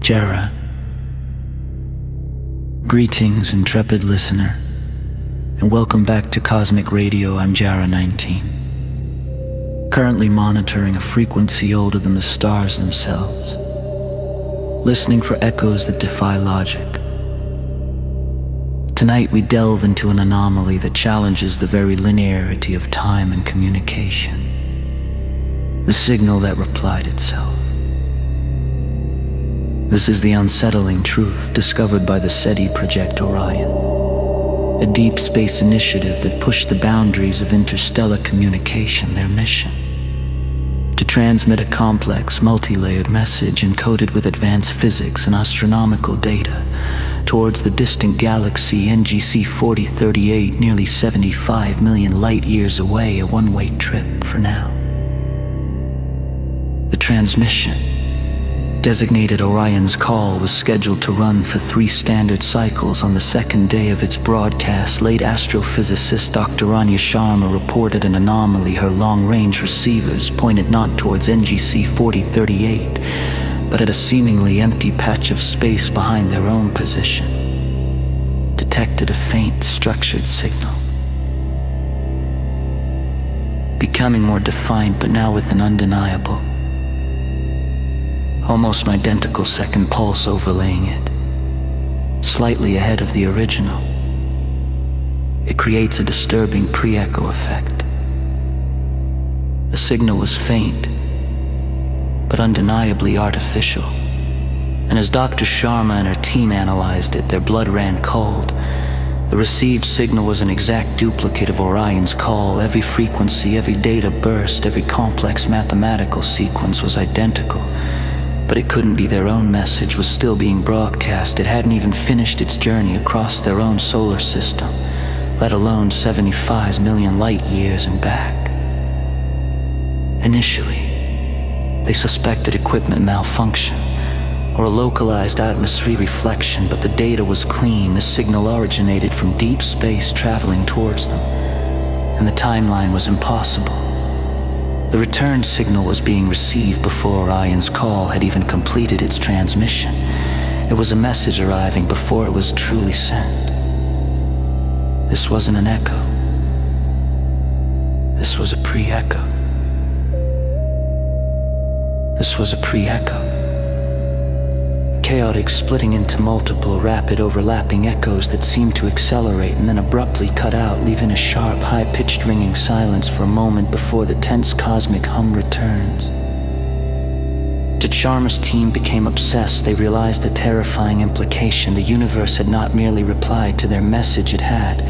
Jara. Greetings, intrepid listener, and welcome back to Cosmic Radio. I'm Jara 19, currently monitoring a frequency older than the stars themselves, listening for echoes that defy logic. Tonight we delve into an anomaly that challenges the very linearity of time and communication, the signal that replied itself. This is the unsettling truth discovered by the SETI Project Orion, a deep space initiative that pushed the boundaries of interstellar communication. Their mission: to transmit a complex, multi-layered message encoded with advanced physics and astronomical data towards the distant galaxy NGC 4038, nearly 75 million light-years away, a one-way trip for now. The transmission, designated Orion's Call, was scheduled to run for 3 standard cycles. On the second day of its broadcast, late astrophysicist Dr. Anya Sharma reported an anomaly. Her long-range receivers pointed not towards NGC 4038, but at a seemingly empty patch of space behind their own position, detected a faint, structured signal, becoming more defined, but now with an undeniable, almost identical second pulse overlaying it, slightly ahead of the original. It creates a disturbing pre-echo effect. The signal was faint, but undeniably artificial, and as Dr. Sharma and her team analyzed it, their blood ran cold. The received signal was an exact duplicate of Orion's Call. Every frequency, every data burst, every complex mathematical sequence was identical. But it couldn't be. Their own message was still being broadcast. It hadn't even finished its journey across their own solar system, let alone 75 million light years and back. Initially, they suspected equipment malfunction or a localized atmosphere reflection, but the data was clean. The signal originated from deep space, traveling towards them, and the timeline was impossible. The return signal was being received before Orion's Call had even completed its transmission. It was a message arriving before it was truly sent. This wasn't an echo. This was a pre-echo. This was a pre-echo. Chaotic, splitting into multiple, rapid, overlapping echoes that seemed to accelerate and then abruptly cut out, leaving a sharp, high-pitched ringing silence for a moment before the tense cosmic hum returns. Sharma's team became obsessed. They realized the terrifying implication. The universe had not merely replied to their message, it had,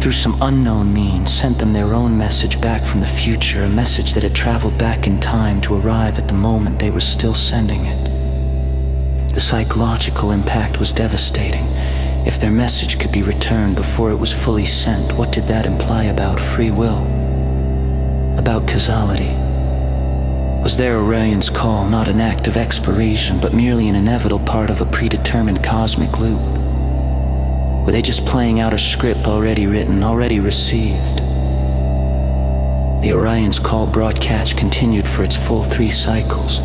through some unknown means, sent them their own message back from the future, a message that had traveled back in time to arrive at the moment they were still sending it. The psychological impact was devastating. If their message could be returned before it was fully sent, what did that imply about free will? About causality? Was their Orion's Call not an act of expiration, but merely an inevitable part of a predetermined cosmic loop? Were they just playing out a script already written, already received? The Orion's Call broadcast continued for its full 3 cycles,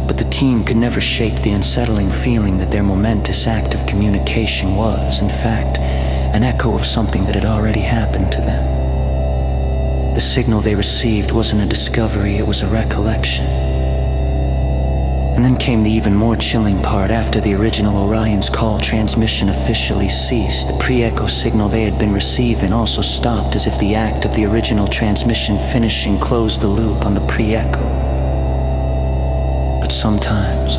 but the team could never shake the unsettling feeling that their momentous act of communication was, in fact, an echo of something that had already happened to them. The signal they received wasn't a discovery, it was a recollection. And then came the even more chilling part. After the original Orion's Call transmission officially ceased, the pre-echo signal they had been receiving also stopped, as if the act of the original transmission finishing closed the loop on the pre-echo. But sometimes,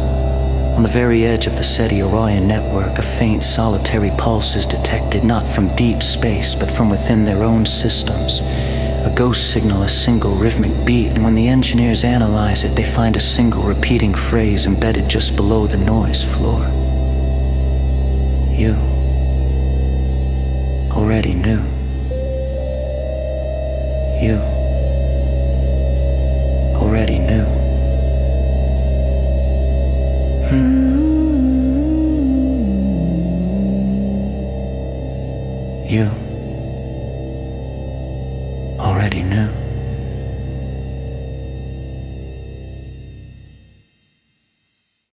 on the very edge of the SETI Orion network, a faint, solitary pulse is detected, not from deep space, but from within their own systems. A ghost signal, a single rhythmic beat, and when the engineers analyze it, they find a single repeating phrase embedded just below the noise floor. You already knew. You already knew. You already knew.